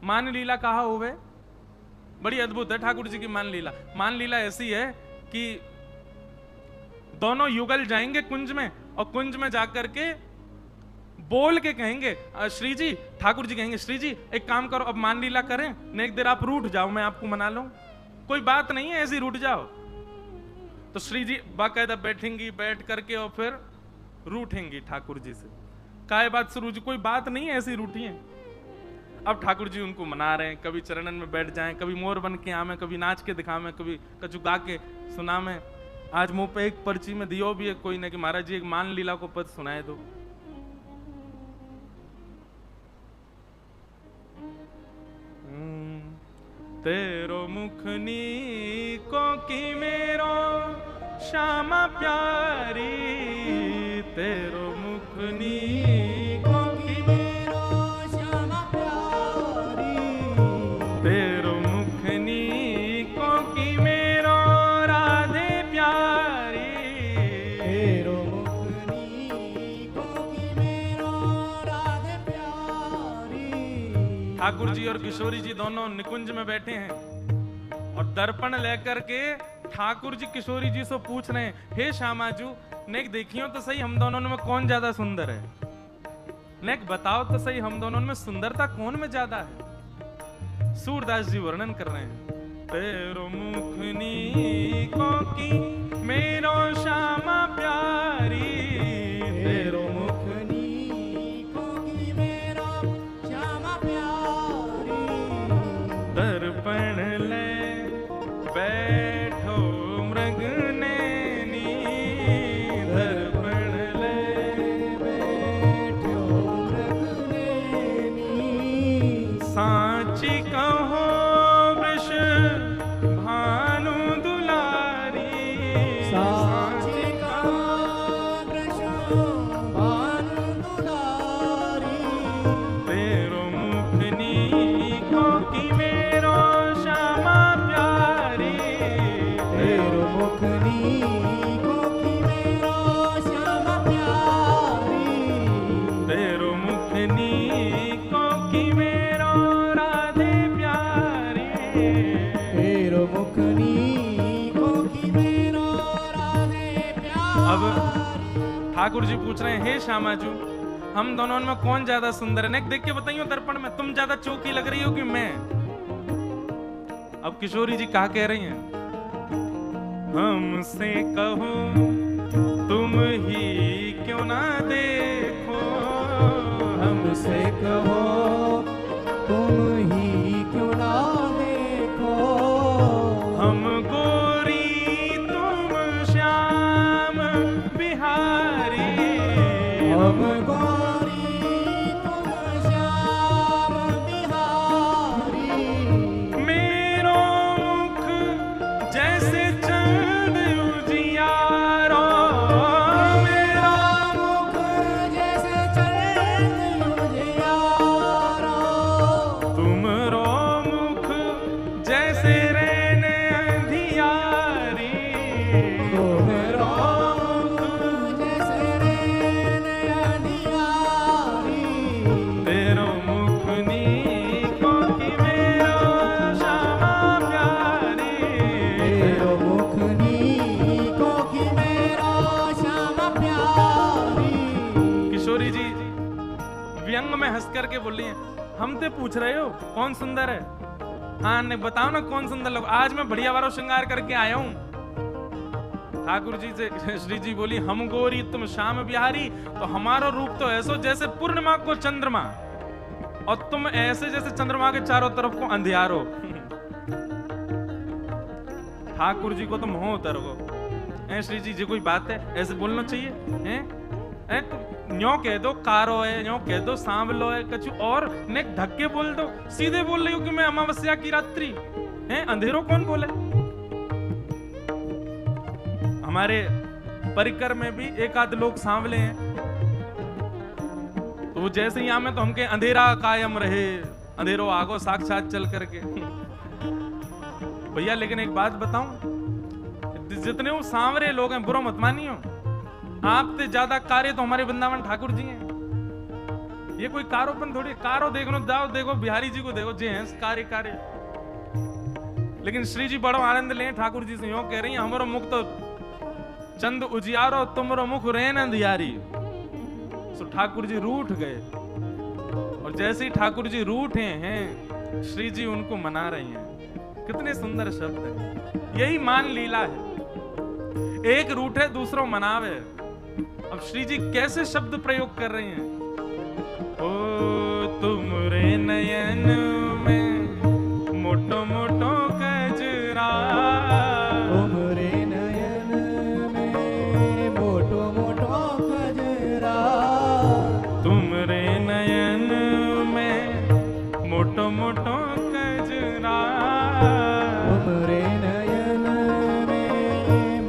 मान लीला कहा हुए, बड़ी अद्भुत है ठाकुर जी की मान लीला। मान लीला ऐसी है कि दोनों युगल जाएंगे कुंज में, और कुंज में जाकर के बोल के कहेंगे, श्री जी, ठाकुर जी कहेंगे, श्री जी एक काम करो, अब मान लीला करें न, एक देर आप रूठ जाओ, मैं आपको मना लूं, कोई बात नहीं है, ऐसी रूठ जाओ। तो श्री जी बाकायदा बैठेंगी, बैठ करके और फिर रूठेंगी ठाकुर जी से। काय बात शुरू जी, कोई बात नहीं है, ऐसी रूठी है। अब ठाकुर जी उनको मना रहे हैं, कभी चरणन में बैठ जाएं, कभी मोर बन के आवे, कभी नाच के दिखावे, कभी कछु गा के सुनावे। आज मुंह पे एक पर्ची में दियो भी है कोई ने कि महाराज जी एक मान लीला को पद सुनाए दो। तेरो मुखनी को की मेरो श्यामा प्यारी, तेरो मुखनी को की मेरो श्यामा प्यारी, तेरो मुखनी को की मेरो राधे प्यारी, तेरो मुखनी को की मेरो राधे प्यारी। ठाकुर जी और किशोरी जी दोनों निकुंज में बैठे हैं और दर्पण लेकर के ठाकुर जी किशोरी जी से पूछ रहे हैं, हे श्यामाजू, नेक देखियो तो सही हम दोनों में कौन ज्यादा सुंदर है, नेक बताओ तो सही हम दोनों में सुंदरता कौन में ज्यादा है। सूरदास जी वर्णन कर रहे हैं, तेरो मुखनी को की मेरो श्यामा प्यारी, तेरो मुखनी को की मेरो श्यामा प्यारी, दर्पण ले बैठो मृग नैनी, दर्पण ले बैठो मृग नैनी, सांची कहो वृष भानु दुलारी, सांची कहो वृष भानु दुलारी, तेरो मुखनी को की मेरो श्यामा प्यारी, तेरो मुखनी को की मेरो श्यामा प्यारी, तेरो मुखनी को की मेरो राधे प्यारी, तेरो मुखनी को की मेरो राधे प्यारी। अब ठाकुर जी पूछ रहे हैं, हे श्यामाजू, हम दोनों में कौन ज्यादा सुंदर है, देख के बताइयो दर्पण में, तुम ज्यादा चौकी लग रही हो कि मैं। अब किशोरी जी क्या कह रही हैं, हमसे कहो तुम ही क्यों ना देखो, हमसे कहो तुम ही क्यों ना देखो, हम गोरी तुम श्याम बिहारी, हम गोरी तुम श्याम बिहारी, मेरो मुख जैसे चंद उजियारो, मेरा मुख जैसे चंद उजियारो, तुमरो मुख जैसे रैन अंधियारी, तुमरो मुख जैसे रैन अंधियारी, तेरो मुखनी को की मेरो श्यामा प्यारी, तेरो मुखनी को की मेरो श्यामा प्यारी। किशोरी जी व्यंग में हंस करके बोली हैं, हम ते पूछ रहे हो कौन सुंदर है, हाँ ने बताओ ना कौन सुंदर लोग, आज मैं बढ़िया वारो श्रृंगार करके आया हूं। ठाकुर जी से श्री जी बोली, हम गोरी तुम श्याम बिहारी, तो हमारा रूप तो ऐसो जैसे पूर्णिमा को चंद्रमा, और तुम ऐसे जैसे चंद्रमा के चारों तरफ को अंधियारो। ठाकुर जी को तो मोह उतर गो। श्री जी कोई बात है, ऐसे बोलना चाहिए हैं? न्यो कह दो कारो है, न्यो कह दो सांवलो है, कछु और ने धक्के बोल दो, सीधे बोल रही हो कि मैं अमावस्या की रात्रि हैं, अंधेरों कौन बोले। हमारे परिकर में भी एक आध लोग सांवले हैं, तो जैसे यहाँ में तो हमके अंधेरा कायम रहे, अंधेरों आगो साक्षात चल करके। भैया लेकिन एक बात बताऊं, जितने वो सांवरे लोग हैं, बुरा मत मानियो, आपसे ज्यादा कार्य तो हमारे वृंदावन ठाकुर जी हैं। ये कोई कारोपन थोड़ी, कारो देखो जाओ, देखो बिहारी जी को देखो, जे हैं कार्य कार्य। लेकिन श्री जी बड़ो आनंद लें ठाकुर जी से, यूं कह रही है हमारो मुख तो चंद उजियारो, तुमरो मुख रेन अंधियारी। सो ठाकुर जी रूठ गए, और जैसे ही ठाकुर जी रूठे हैं, श्री जी उनको मना रही हैं। कितने सुंदर शब्द है, यही मान लीला है। एक रूठे दूसरों मनावे। अब श्री जी कैसे शब्द प्रयोग कर रहे हैं? ओ तुमरे नयन में मोटो मोटो कजरा, तुमरे नयन में मोटो मोटो कजरा, तुमरे नयन में मोटो मोटो कजरा, तुमरे नयन में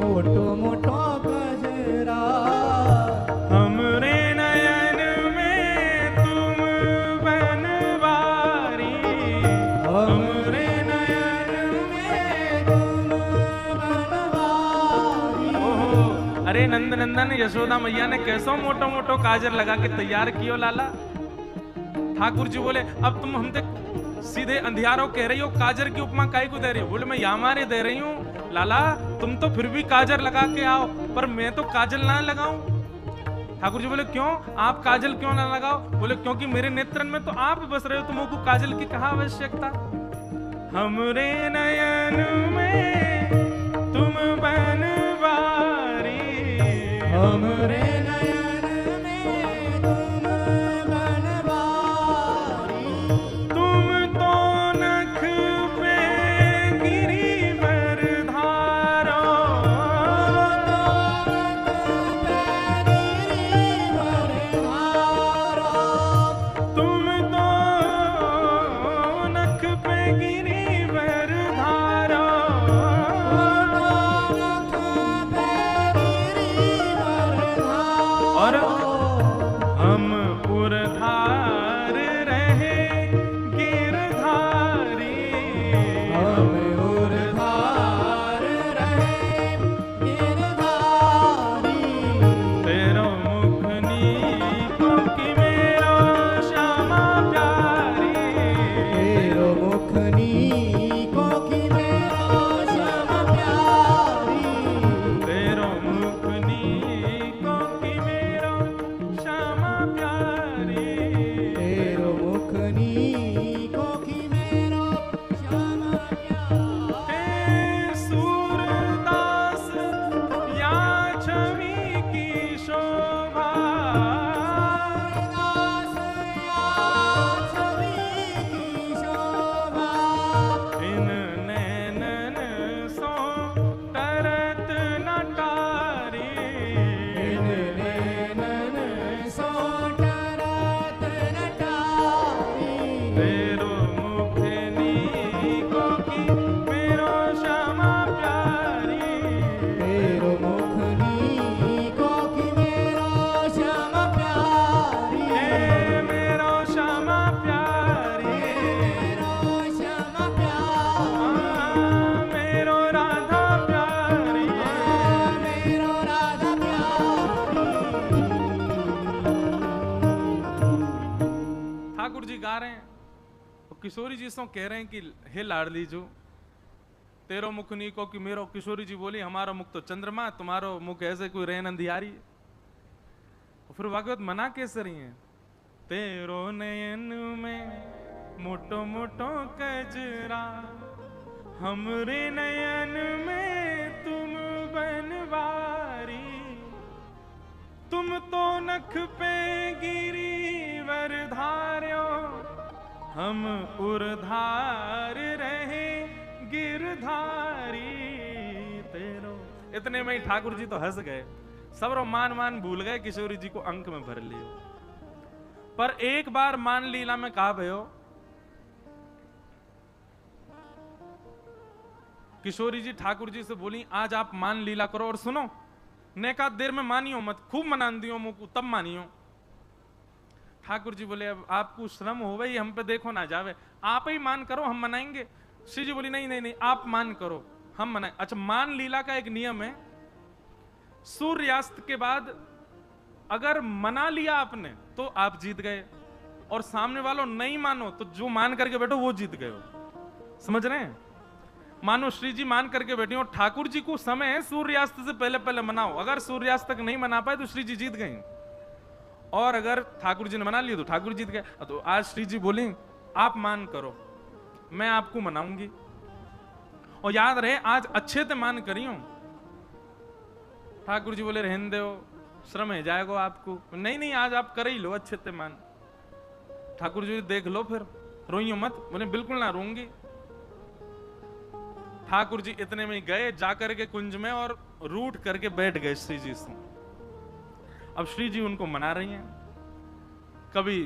मोटो मोटो कजरा, हमरे नयन में तुम बनवारी, हमरे नयन में तुम बनवारी। ओहो, अरे नंद नंदन यशोदा मैया ने कैसो मोटो मोटो काजर लगा के तैयार कियो लाला। ठाकुर जी बोले अब तुम हमसे सीधे अंधियारों कह रही हो, काजर की उपमा काहे को दे रही हो? बोले मैं यामारे दे रही हूँ लाला, तुम तो फिर भी काजर लगा के आओ, पर मैं तो काजल ना लगाऊं। ठाकुर जी बोले क्यों, आप काजल क्यों ना लगाओ? बोले क्योंकि मेरे नेत्रन में तो आप बस रहे हो, तुमको काजल की कहाँ आवश्यकता। हमरे नयन में तुम बनवारी, हमरे नयन में तुम बनवारी, तुम तो नख पे गिरिवर धारो, तुम तो नख पे गिरिवर धारो, और हम उरधार रहे गिरधारी, हम उरधार रहे गिरधारी, तेरो मुख नीको कि मेरो श्यामा प्यारी, तेरो मुख नीको कि मेरो श्यामा प्यारी, तेरो मुख नीको कि मेरो श्यामा प्यारी, तेरो मुख नीको कि मेरो श्यामा प्यारी। हे सूरदास या छवि की शोभा, दास या छवि की शोभा, इन नैनन सो तरत न टारी, इन नैनन सो टरत न टारी, तेरो मुख नीको कि मेरो श्यामा प्यारी, तेरो मुख नीको कि मेरो श्यामा प्यारी, हे मेरो श्यामा प्यारी, मेरो श्यामा प्यारी, मेरो राधा प्यारी, मेरो राधा प्यारी। ठाकुर जी गा रहे हैं और किशोरी जी सो कह रहे हैं कि हे लाडली जो तेरो मुख नीको कि मेरो। किशोरी जी बोली हमारा मुख तो चंद्रमा, तुम्हारो मुख ऐसे कोई रेन अंधियारी। और फिर भागवत मना कैसे रही है? तेरो नयन में मोटो मोटो कजरा, हमरे नयन में तुम बनवारी, तुम तो नख पे गिरिवर धार्यो, हम उरधार रहे गिरधारी, तेरो। इतने में ही ठाकुर जी तो हंस गए, सबरो मान मान भूल गए, किशोरी जी को अंक में भर लियो। पर एक बार मान लीला में कहा भयो, किशोरी जी ठाकुर जी से बोली आज आप मान लीला करो और सुनो, नेका देर में मानियो मत, खूब मनान दियो मुझको तब मानियो। ठाकुर जी बोले अब आपको श्रम हो गई, हम पे देखो ना जावे, आप ही मान करो हम मनाएंगे। श्री जी बोली नहीं नहीं नहीं आप मान करो हम मनाए। अच्छा, मान लीला का एक नियम है, सूर्यास्त के बाद अगर मना लिया आपने तो आप जीत गए, और सामने वालों नहीं मानो तो जो मान करके बैठो वो जीत गए हो। समझ रहे हैं? मानो श्री जी मान करके बैठी हो, ठाकुर जी को समय है सूर्यास्त से पहले पहले मनाओ। अगर सूर्यास्त तक नहीं मना पाए तो श्री जी जीत गई, और अगर ठाकुर जी ने मना लिया तो ठाकुर जीत गए। तो आज श्री जी बोली आप मान करो, मैं आपको मनाऊंगी, और याद रहे आज अच्छे से मान करियो। ठाकुर जी बोले रहने दो, श्रम है जाएगा आपको। नहीं नहीं, आज आप कर ही लो अच्छे से मान। ठाकुर जी देख लो फिर, रोइयो मत। बोले बिल्कुल ना रोऊंगी। ठाकुर जी इतने में गए जाकर के कुंज में और रूठ करके बैठ गए श्री जी से। अब श्री जी उनको मना रही हैं, कभी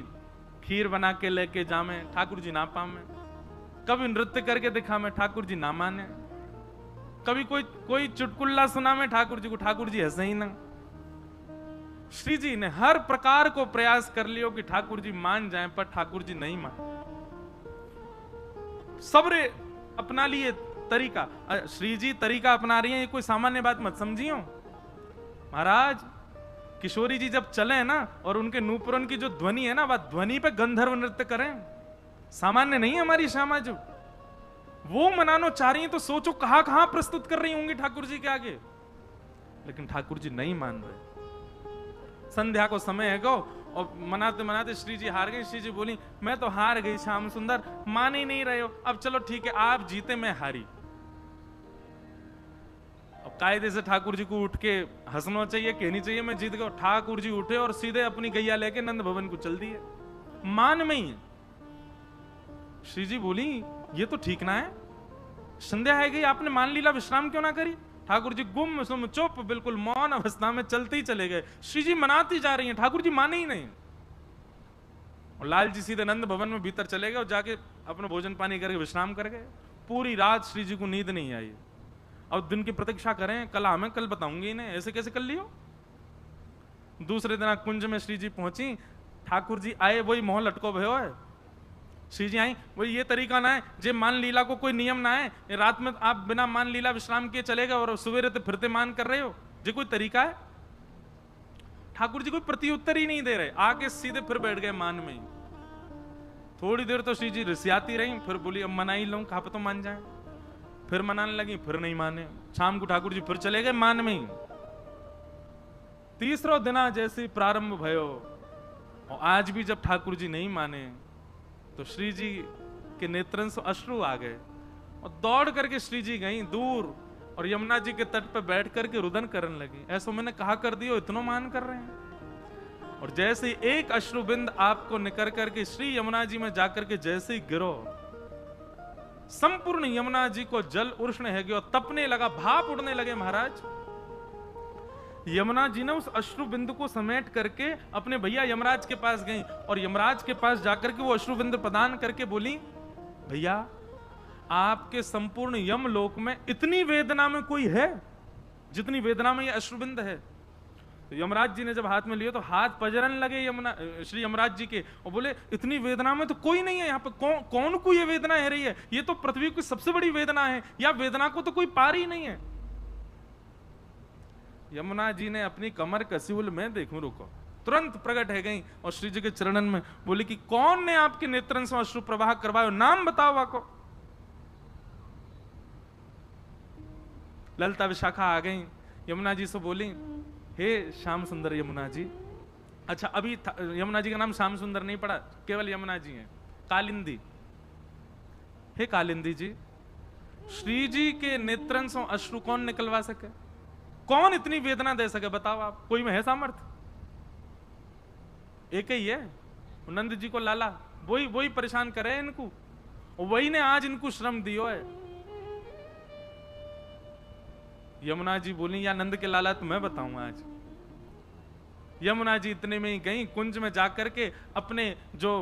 खीर बना के लेके जामे, ठाकुर जी ना पामे, कभी नृत्य करके दिखा में, ठाकुर जी ना माने, कभी कोई चुटकुल्ला सुना में ठाकुर जी को, ठाकुर जी हंसे ही ना। श्री जी ने हर प्रकार को प्रयास कर लियो कि ठाकुर जी मान जाएं, पर ठाकुर जी नहीं मान। सबरे अपना लिए तरीका, श्री जी तरीका अपना रही हैं, ये कोई सामान्य बात मत समझियो। महाराज किशोरी जी जब चले ना और उनके नूपुरन की जो ध्वनि है ना, वह ध्वनि पे गंधर्व नृत्य करें, सामान्य नहीं है हमारी श्यामा जो। वो मनानो चाह रही हैं तो सोचो कहां कहां प्रस्तुत कर रही होंगी ठाकुर जी के आगे, लेकिन ठाकुर जी नहीं मान रहे। संध्या को समय है गो, और मनाते मनाते श्री जी हार गई। श्री जी बोली मैं तो हार गई श्याम सुंदर, मान ही नहीं रहे हो, अब चलो ठीक है आप जीते मैं हारी। अब कायदे से ठाकुर जी को उठ के हंसना चाहिए, कहनी चाहिए मैं जीत गया। ठाकुर जी उठे और सीधे अपनी गैया लेके नंद भवन को चल दिए, मान में ही। श्री जी बोली ये तो ठीक ना है, संध्या है गई, आपने मान लीला विश्राम क्यों ना करी? ठाकुर जी गुम सुम चुप बिल्कुल मौन अवस्था में चलते ही चले गए। श्री जी मनाती जा रही हैं, ठाकुर जी माने ही नहीं। और लाल जी सीधे नंद भवन में भीतर चले गए और जाके अपना भोजन पानी करके विश्राम कर गए। पूरी रात श्री जी को नींद नहीं आई। अब दिन की प्रतीक्षा करें, कल हमें कल बताऊंगी इन्हें, ऐसे कैसे कर लियो। दूसरे दिन कुंज में श्री जी पहुंची, ठाकुर जी आए, वही मोह लटको भयो है। श्री जी आई, वही ये तरीका ना है जे मान लीला को कोई नियम ना है, रात में आप बिना मान लीला विश्राम किए चले गए और सवेरे तो फिरते मान कर रहे हो, जे कोई तरीका है? ठाकुर जी कोई प्रत्युत्तर ही नहीं दे रहे, आके सीधे फिर बैठ गए मान में ही। थोड़ी देर तो श्री जी रिसियाती रही, फिर बोली अब मना ही लूं, कहा तो मान जाए। फिर मनाने लगी, फिर नहीं माने। शाम को ठाकुर जी फिर चले गए मान में ही। तीसरा दिन जैसे प्रारंभ भयो, और आज भी जब ठाकुर जी नहीं माने तो श्री जी के नेत्रन से अश्रु आ गए, और दौड़ करके श्री जी गई दूर और यमुना जी के तट पर बैठ करके रुदन करने लगी। ऐसा मैंने कहा कर दियो, इतना मान कर रहे हैं। और जैसे एक अश्रु बिंद आपको निकर करके श्री यमुना जी में जाकर के जैसे ही गिरो, संपूर्ण यमुना जी को जल उष्ण है गया, तपने लगा, भाप उड़ने लगे। महाराज यमुना जी ने उस अश्रु बिंदु को समेट करके अपने भैया यमराज के पास गई, और यमराज के पास जाकर के वो अश्रु बिंदु प्रदान करके बोली भैया आपके संपूर्ण यमलोक में इतनी वेदना में कोई है जितनी वेदना में ये अश्रु बिंदु है। तो यमराज जी ने जब हाथ में लिया तो हाथ पजरन लगे श्री यमराज जी के, और बोले इतनी वेदना में तो कोई नहीं है यहाँ पे, कौन को ये वेदना है रही है? ये तो पृथ्वी की सबसे बड़ी वेदना है, या वेदना को तो कोई पार ही नहीं है। यमुना जी ने अपनी कमर कसीउल में देखूं रुको, तुरंत प्रकट है गई और श्री जी के चरणन में बोली कि कौन ने आपके नेत्रन से अश्रु प्रवाह करवायो, नाम बताओ आपको। ललिता विशाखा आ गई, यमुना जी से बोली हे श्याम सुंदर यमुना जी। अच्छा अभी यमुना जी का नाम श्याम सुंदर नहीं पड़ा, केवल यमुना जी हैं। कालिंदी, हे कालिंदी जी, श्री जी के नेत्रन से अश्रु कौन निकलवा सके? कौन इतनी वेदना दे सके? बताओ आप, कोई में है सामर्थ? एक ही है, नंद जी को लाला, वही परेशान करे इनको, वही ने आज इनको श्रम दियो है। यमुना जी बोली या नंद के लाला तो मैं बताऊं आज। यमुना जी इतने में ही गई, कुंज में जाकर के अपने जो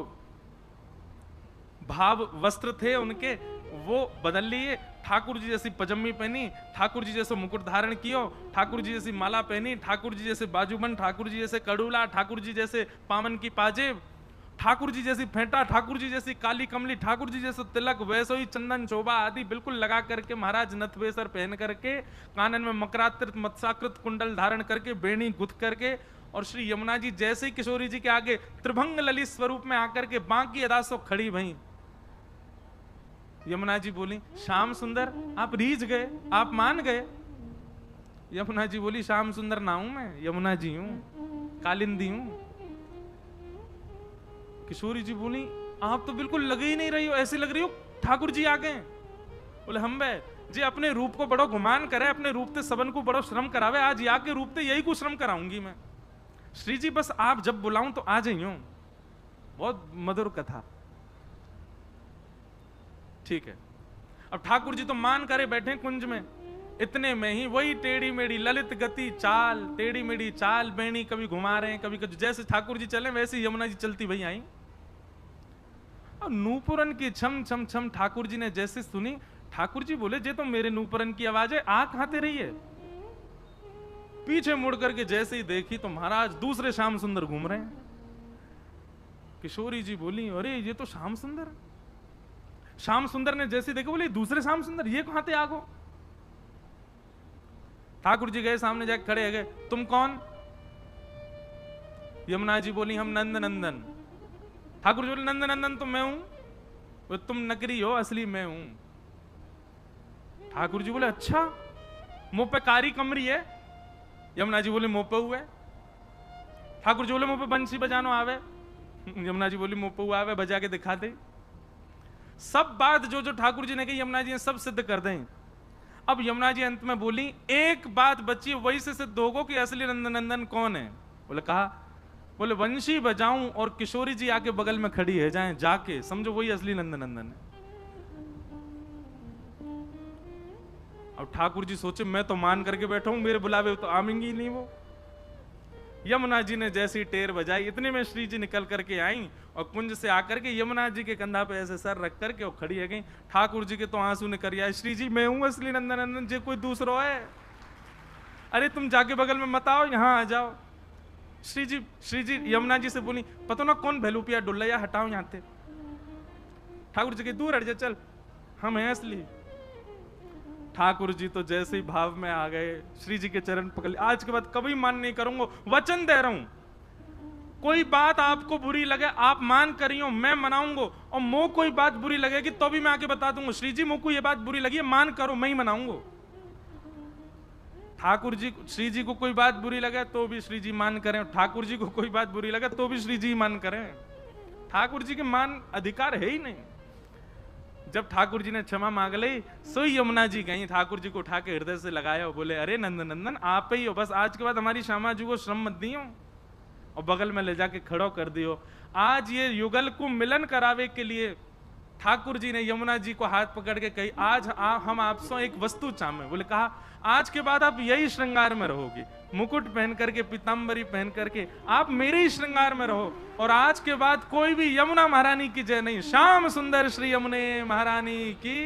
भाव वस्त्र थे उनके वो बदल लिए, ठाकुर जी जैसी पजम्मी पहनी, ठाकुर जी जैसे मुकुट धारण कियो, ठाकुर जी जैसी माला पहनी, ठाकुर जी जैसे बाजूबंद, ठाकुर जी जैसे कड़ूला, ठाकुर जी जैसे पावन की पाजेब, ठाकुर जी जैसी फेंटा, ठाकुर जी जैसी काली कमली, ठाकुर जी जैसे तिलक, वैसे ही चंदन चोबा आदि बिल्कुल लगा करके महाराज नथवेसर पहन करके, कानन में मकराकृत मत्साकृत कुंडल धारण करके, बेणी गुथ करके, और श्री यमुना जी जैसे ही किशोरी जी के आगे त्रिभंग ललित स्वरूप में आकर के बांकी अदा सो खड़ी भई। यमुना जी बोली, श्याम सुंदर आप रीझ गए, आप मान गए? यमुना जी बोली, श्याम सुंदर ना हूं मैं, यमुना जी हूं, कालिंदी हूं। किशोरी जी बोली, आप तो बिल्कुल लगे ही नहीं रही हो, ऐसे लग रही हो ठाकुर जी आ गए। बोले, हम बे जी अपने रूप को बड़ो गुमान करे, अपने रूप से सबन को बड़ो श्रम करावे, आज या के रूप से यही को श्रम कराऊंगी मैं। श्री जी बस आप जब बुलाऊं तो आ जाइयो। बहुत मधुर कथा। ठीक है, अब ठाकुर जी तो मान करे बैठे कुंज में। इतने में ही वही टेढ़ी मेढ़ी ललित गति चाल, टेढ़ी मेढ़ी चाल बेणी कभी घुमा रहे हैं, कभी कभी जैसे ठाकुर जी चले वैसे यमुना जी चलती भई आई। और नूपुरन की छम छम छम ठाकुर जी ने जैसे सुनी, ठाकुर जी बोले, जे तो मेरे नूपुरन की आवाज है, आ कहां ते रही है? पीछे मुड़ करके जैसे ही देखी तो महाराज दूसरे श्याम सुंदर घूम रहे हैं। किशोरी जी बोली, अरे ये तो श्याम सुंदर। श्याम सुंदर ने जैसे देखा, बोले दूसरे श्याम सुंदर, ये कहां थे आगो? ठाकुर जी गए सामने जाके खड़े गए, तुम कौन? यमुना जी बोली, हम नंद नंदन। ठाकुर जी बोले, नंद नंदन तो मैं हूं, तुम नकली हो, असली मैं हूं। ठाकुर जी बोले, अच्छा मुंह पे कारी कमरी है? यमुना जी बोले, मुंह पे हुए। ठाकुर जी बोले, मुंह पे बंसी बजानो आवे? यमुना जी बोली, मुंह पे हुआ आवे, बजा के दिखा दे। सब बात जो जो ठाकुर जी ने कही यमुना जी ने सब सिद्ध कर दें। अब यमुना जी अंत में बोली, एक बात बची, वही से सिद्ध होगो कि असली नंदनंदन कौन है। बोले, कहा? बोले, वंशी बजाऊं और किशोरी जी आके बगल में खड़ी है जाए, जाके समझो वही असली नंदनंदन है। अब ठाकुर जी सोचे, मैं तो मान करके बैठा हूं, मेरे बुलावे तो आवेंगी नहीं वो। यमुना जी ने जैसी टेर बजाई, इतने में श्री जी निकल करके आई और कुंज से आकर के यमुना जी के कंधा पे ऐसे सर रख करके वो खड़ी है गई। ठाकुर जी के तो आंसू निकल आए, श्री जी मैं हूं असली नंदनंदन, जे कोई दूसरो है? अरे तुम जाके बगल में मत आओ, यहां आ जाओ। श्री जी यमुना जी से बोली, पता ना कौन भैलूपिया डुल्ला, हटाओ यहां थे। ठाकुर जी के, दूर हट जा, चल हम हैं असली। ठाकुर जी तो जैसे ही भाव में आ गए, श्री जी के चरण पकड़ लिए, आज के बाद कभी मान नहीं करूंगा, वचन दे रहा हूं, कोई बात आपको बुरी लगे आप मान करियो, मैं मनाऊंगा, और मो कोई बात बुरी लगेगी तो भी मैं आके बता दूंगा, श्री जी मुझको ये बात बुरी लगी है, मान करो, मैं ही मनाऊंगा। ठाकुर जी, श्री जी को कोई बात बुरी लगे तो भी श्री जी मान करें, ठाकुर जी को कोई बात बुरी लगे तो भी श्री जी मान करें। ठाकुर जी के मान अधिकार है ही नहीं। जब ठाकुर जी ने क्षमा मांग ली, सो यमुना जी गई, ठाकुर जी को उठा के हृदय से लगाया और बोले, अरे नंदनंदन आप ही हो, बस आज के बाद हमारी श्यामा जी को श्रम मत दियो, और बगल में ले जाके खड़ो कर दियो। आज ये युगल को मिलन करावे के लिए ठाकुर जी ने यमुना जी को हाथ पकड़ के कही, आज हम आपसे एक वस्तु चाहे। बोले, कहा? आज के बाद आप यही श्रृंगार में रहोगी, मुकुट पहन करके, पीतांबरी पहन करके आप मेरे ही श्रृंगार में रहो, और आज के बाद कोई भी यमुना महारानी की जय नहीं, श्याम सुंदर श्री यमुने महारानी की